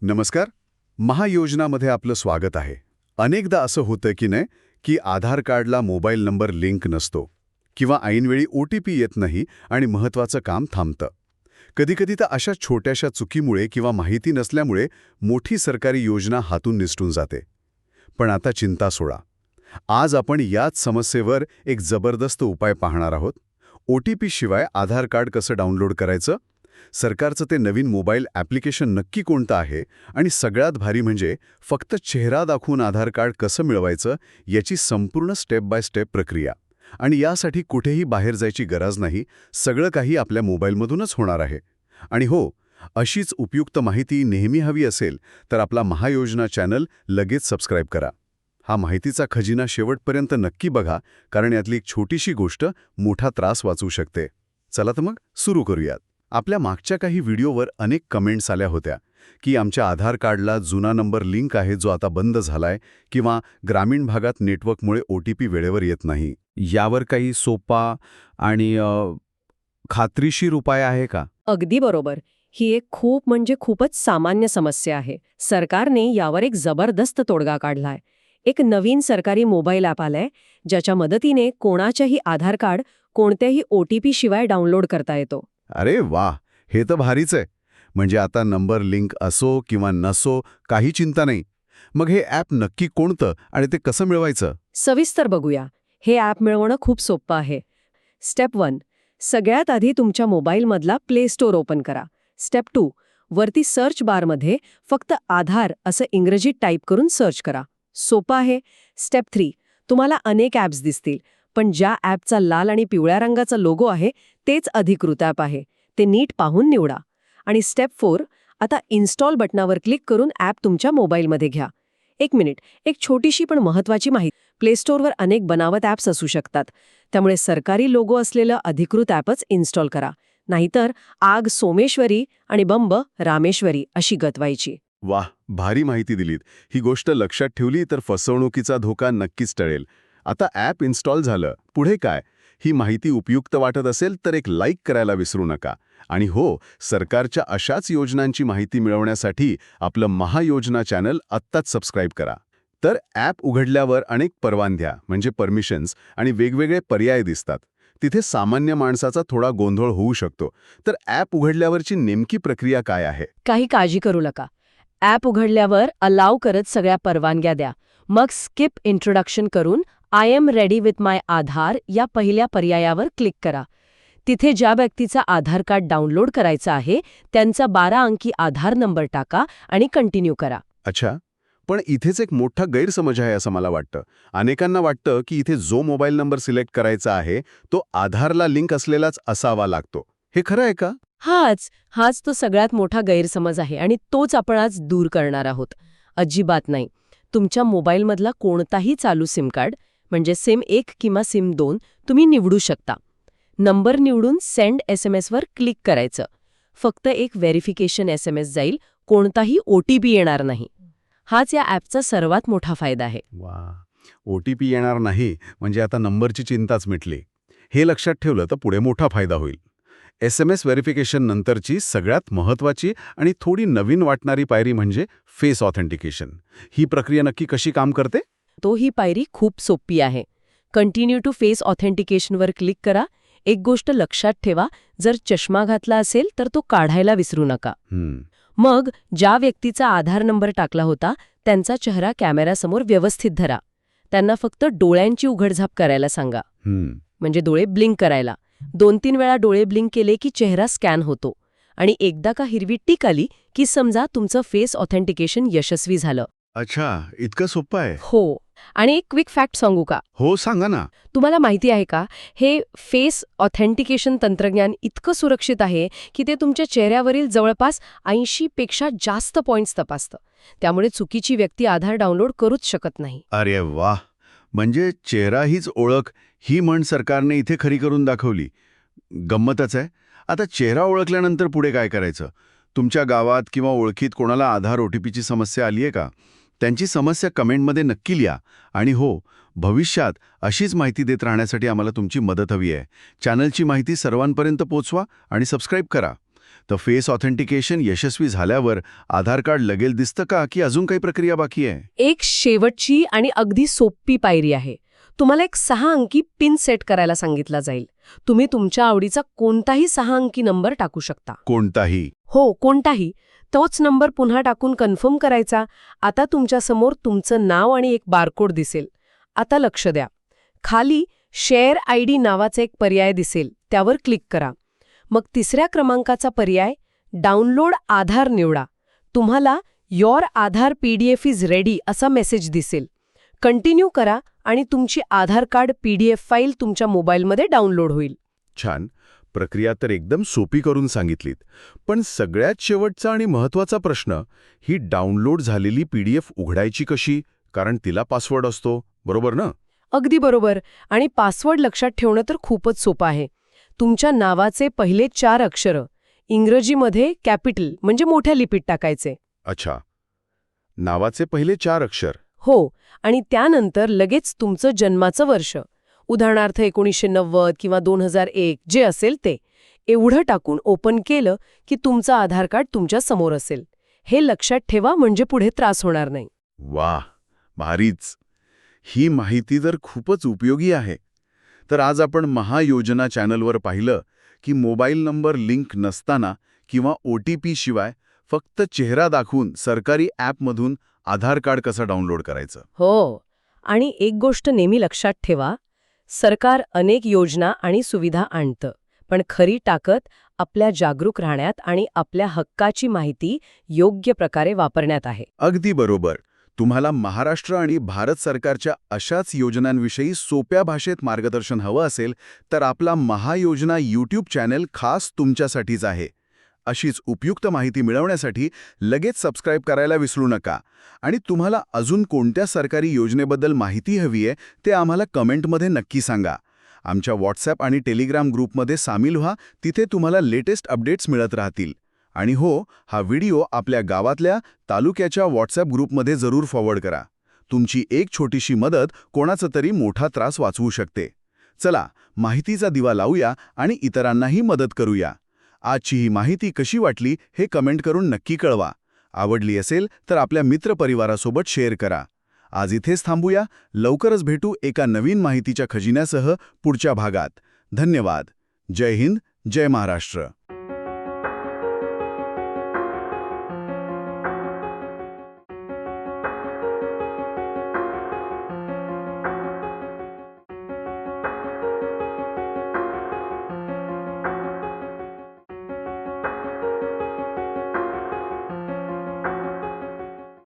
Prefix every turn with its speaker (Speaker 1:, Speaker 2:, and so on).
Speaker 1: नमस्कार. महायोजनामध्ये आपलं स्वागत आहे. अनेकदा असं होतं की नाही की आधार कार्डला मोबाईल नंबर लिंक नसतो किंवा ऐनवेळी OTP येत नाही आणि महत्त्वाचं काम थांबतं. कधीकधी तर अशा छोट्याशा चुकीमुळे किंवा माहिती नसल्यामुळे मोठी सरकारी योजना हातून निसटून जाते. पण आता चिंता सोडा. आज आपण याच समस्येवर एक जबरदस्त उपाय पाहणार आहोत. OTP शिवाय आधार कार्ड कसं डाउनलोड करायचं, सरकारचं ते नवीन मोबाईल ॲप्लिकेशन नक्की कोणतं आहे आणि सगळ्यात भारी म्हणजे फक्त चेहरा दाखवून आधार कार्ड कसं मिळवायचं याची संपूर्ण स्टेप बाय स्टेप प्रक्रिया. आणि यासाठी कुठेही बाहेर जायची गरज नाही, सगळं काही आपल्या मोबाईलमधूनच होणार आहे. आणि हो, अशीच उपयुक्त माहिती नेहमी हवी असेल तर आपला महायोजना चॅनल लगेच सबस्क्राईब करा. हा माहितीचा खजिना शेवटपर्यंत नक्की बघा, कारण यातली एक छोटीशी गोष्ट मोठा त्रास वाचवू शकते. चला तर मग सुरू करूयात. आपल्या मागच्या काही व्हिडिओवर अनेक कमेंट्स आल्या होत्या की आमच्या आधार कार्डला जुना नंबर लिंक आहे जो आता बंद झालाय, किंवा ग्रामीण भागात नेटवर्कमुळे OTP वेळेवर येत नाही. यावर काही सोपा आणि खात्रीशीर उपाय आहे का?
Speaker 2: अगदी बरोबर. ही एक खूपच सामान्य समस्या आहे. सरकारने यावर एक जबरदस्त तोडगा काढलाय. एक नवीन सरकारी मोबाईल ॲप आलंय, ज्याच्या मदतीने कोणाच्याही आधार कार्ड कोणत्याही OTP शिवाय डाउनलोड करता येतो.
Speaker 1: अरे वाह, हे तर भारीच आहे. म्हणजे आता नंबर लिंक असो किंवा नसो, काही चिंता नाही. मग हे ॲप नक्की कोणतं आणि ते कसं मिळवायचं?
Speaker 2: सविस्तर बघूया. हे ॲप मिळवणं खूप सोपं आहे. स्टेप 1. सगळ्यात आधी तुमच्या मोबाईलमधला प्ले स्टोअर ओपन करा. स्टेप 2. वरती सर्च बारमध्ये फक्त आधार असं इंग्रजीत टाईप करून सर्च करा. सोपं आहे. स्टेप 3. तुम्हाला अनेक ॲप्स दिसतील, पण ज्या ॲपचा लाल आणि पिवळ्या रंगाचा लोगो आहे तेच अधिकृत ॲप आहे. ते नीट पाहून निवडा. आणि स्टेप 4. आता इन्स्टॉल बटनावर क्लिक करून ॲप तुमच्या मोबाईलमध्ये घ्या. एक मिनिट, एक छोटीशी पण महत्त्वाची माहिती. प्ले स्टोअरवर अनेक बनावट ॲप्स असू शकतात, त्यामुळे सरकारी लोगो असलेलं अधिकृत ॲपच इन्स्टॉल करा. नाहीतर आग सोमेश्वरी आणि बंब रामेश्वरी अशी गतवायची.
Speaker 1: वाह, भारी माहिती दिलीत. ही गोष्ट लक्षात ठेवली तर फसवणुकीचा धोका नक्कीच टळेल. आता ॲप इन्स्टॉल झालं, पुढे काय? ही माहिती उपयुक्त वाटत असेल तर एक लाईक करायला विसरू नका. आणि हो, सरकारच्या अशाच योजनांची माहिती मिळवण्यासाठी आपलं महायोजना चॅनल आत्ताच सबस्क्राईब करा. तर ॲप उघडल्यावर अनेक परवानग्या म्हणजे परमिशन्स आणि वेगवेगळे पर्याय दिसतात. तिथे सामान्य माणसाचा थोडा गोंधळ होऊ शकतो. तर ॲप उघडल्यावरची नेमकी प्रक्रिया काय आहे?
Speaker 2: काही काळजी करू नका. ॲप उघडल्यावर अलाव करत सगळ्या परवानग्या द्या. मग स्किप इंट्रोडक्शन करून आय एम रेडी विथ माय आधार या पहिल्या पर्यायावर क्लिक करा. तिथे ज्या व्यक्तीचा आधार कार्ड डाउनलोड करायचा आहे त्यांचा 12 अंकी आधार नंबर टाका आणि कंटिन्यू करा.
Speaker 1: अच्छा, पण इथेच एक मोठा गैरसमज आहे असं मला वाटतं. अनेकांना वाटतं की इथे जो मोबाईल नंबर सिलेक्ट करायचा आहे तो आधारला लिंक असलेलाच असावा लागतो. हे खरं आहे का?
Speaker 2: हाच तो सगळ्यात मोठा गैरसमज आहे आणि तोच आपण आज दूर करणार आहोत. अजिबात नाही. तुमच्या मोबाईलमधला कोणताही चालू सिम कार्ड म्हणजे सिम 1 किंवा सिम 2 तुम्ही निवडू शकता. नंबर निवडून सेंड SMS वर क्लिक करायचं. फक्त एक व्हेरिफिकेशन SMS जाईल, कोणताही OTP येणार नाही. हाच या ॲपचा सर्वात मोठा फायदा आहे.
Speaker 1: वा, OTP येणार नाही म्हणजे आता नंबरची चिंताच मिटली. हे लक्षात ठेवलं तर पुढे मोठा फायदा होईल. SMS व्हेरिफिकेशन नंतरची सगळ्यात महत्त्वाची आणि थोडी नवीन वाटणारी पायरी म्हणजे फेस ऑथेंटिकेशन. ही प्रक्रिया नक्की कशी काम करते?
Speaker 2: ही पायरी खूप सोपी आहे. कंटिन्यू टू फेस ऑथेंटिकेशनवर क्लिक करा. एक गोष्ट लक्षात ठेवा, जर चष्मा घातला असेल तर तो काढायला विसरू नका. मग ज्या व्यक्तीचा आधार नंबर टाकला होता त्यांचा चेहरा कॅमेऱ्यासमोर व्यवस्थित धरा. त्यांना फक्त डोळ्यांची उघडझाप करायला सांगा, म्हणजे डोळे ब्लिंक करायला. 2-3 वेळा डोळे ब्लिंक केले की चेहरा स्कॅन होतो आणि एकदा का हिरवी टिक आली की समजा तुमचं फेस ऑथेंटिकेशन यशस्वी झालं.
Speaker 1: अच्छा, इतकं सोपं आहे?
Speaker 2: हो. आणि एक क्विक फॅक्ट सांगू का?
Speaker 1: हो, सांगा ना.
Speaker 2: तुम्हाला माहिती आहे का, हे फेस ऑथेंटिकेशन तंत्रज्ञान इतकं सुरक्षित आहे की ते तुमच्या चेहऱ्यावरील जवळपास 80 पेक्षा जास्त पॉइंट्स तपासतं. त्यामुळे चुकीची व्यक्ती आधार डाउनलोड करूच शकत नाही.
Speaker 1: अरे वाह, म्हणजे चेहरा हीच ओळख, ही म्हण सरकारने इथे खरी करून दाखवली. गंमतच आहे. आता चेहरा ओळखल्यानंतर पुढे काय करायचं? तुमच्या गावात किंवा ओळखीत कोणाला आधार OTPची समस्या आली आहे का? त्यांची समस्या कमेंटमध्ये नक्की लिहा. आणि हो, भविष्यात अशीच माहिती देत राहण्यासाठी आम्हाला तुमची मदत हवी आहे. चॅनलची माहिती सर्वांपर्यंत पोचवा आणि सबस्क्राईब करा. तर फेस ऑथेंटिकेशन यशस्वी झाल्यावर आधार कार्ड लगेच दिसतं का की अजून काही प्रक्रिया बाकी आहे?
Speaker 2: एक शेवटची आणि अगदी सोपी पायरी आहे. तुम्हाला एक 6 अंकी पिन सेट करायला सांगितला जाईल. तुम्ही तुमच्या आवडीचा कोणताही 6 अंकी नंबर टाकू शकता.
Speaker 1: कोणताही?
Speaker 2: हो, कोणताही. तोच नंबर पुन्हा टाकून कन्फर्म करायचा. आता तुमच्यासमोर तुमचं नाव आणि एक बारकोड दिसेल. आता लक्ष द्या. खाली शेअर आयडी नावाचा एक पर्याय दिसेल, त्यावर क्लिक करा. मग तिसऱ्या क्रमांकाचा पर्याय डाउनलोड आधार निवडा. तुम्हाला your Aadhaar PDF is ready असा मेसेज दिसेल. कंटिन्यू करा आणि तुमची आधार कार्ड PDF फाईल तुमच्या मोबाईलमध्ये डाउनलोड होईल.
Speaker 1: छान. प्रक्रिया तर एकदम सोपी करून सांगितलीत. पण सगळ्यात शेवटचा आणि महत्त्वाचा प्रश्न, ही डाउनलोड झालेली PDF उघडायची कशी? कारण तिला पासवर्ड असतो, बरोबर ना?
Speaker 2: अगदी बरोबर. आणि पासवर्ड लक्षात ठेवणं तर खूपच सोपं आहे. तुमच्या नावाचे पहिले 4 अक्षरं इंग्रजीमध्ये कॅपिटल म्हणजे मोठ्या लिपीत टाकायचे.
Speaker 1: अच्छा. नावाचे पहिले 4 अक्षर.
Speaker 2: हो, आणि त्यानंतर लगेच तुमचं जन्माचं वर्ष, उदाहरणार्थ 1990 किंवा 2001 जे असेल ते, एवढं टाकून ओपन केलं की तुमचं आधार कार्ड तुमच्या समोर असेल. हे लक्षात ठेवा म्हणजे पुढे त्रास होणार नाही.
Speaker 1: वाह, भारीच. ही माहिती तर खूपच उपयोगी आहे. तर आज आपण महायोजना चॅनलवर पाहिलं की मोबाईल नंबर लिंक नसताना किंवा OTP शिवाय फक्त चेहरा दाखवून सरकारी ॲपमधून आधार कार्ड कसं डाउनलोड करायचं.
Speaker 2: हो, आणि एक गोष्ट नेहमी लक्षात ठेवा, सरकार अनेक योजना आणि सुविधा आणतं, पण खरी ताकद आपल्या जागरूक राहण्यात आणि आपल्या हक्काची माहिती योग्य प्रकारे वापरण्यात आहे.
Speaker 1: अगदी बरोबर. तुम्हाला महाराष्ट्र आणि भारत सरकारच्या अशाच योजनांविषयी सोप्या भाषेत मार्गदर्शन हवं असेल तर आपला महायोजना YouTube चॅनल खास तुमच्यासाठीच आहे. अशीच उपयुक्त माहिती मिळवण्यासाठी लगेच सबस्क्राईब करायला विसरू नका. आणि तुम्हाला अजून कोणत्या सरकारी योजनेबद्दल माहिती हवी आहे ते आम्हाला कमेंटमध्ये नक्की सांगा. आमच्या WhatsApp आणि टेलिग्राम ग्रुपमध्ये सामील व्हा. तिथे तुम्हाला लेटेस्ट अपडेट्स मिळत राहतील. आणि हो, हा व्हिडिओ आपल्या गावातल्या तालुक्याच्या WhatsApp ग्रुपमध्ये जरूर फॉरवर्ड करा. तुमची एक छोटीशी मदत कोणाचा तरी मोठा त्रास वाचवू शकते. चला, माहितीचा दिवा लावूया आणि इतरांनाही मदत करूया. आजची ही माहिती कशी वाटली हे कमेंट करून नक्की कळवा. आवडली असेल तर आपल्या मित्रपरिवारासोबत शेअर करा. आज इथेच थांबूया. लवकरच भेटू एका नवीन माहितीच्या खजिन्यासह पुढच्या भागात. धन्यवाद. जय हिंद, जय महाराष्ट्र.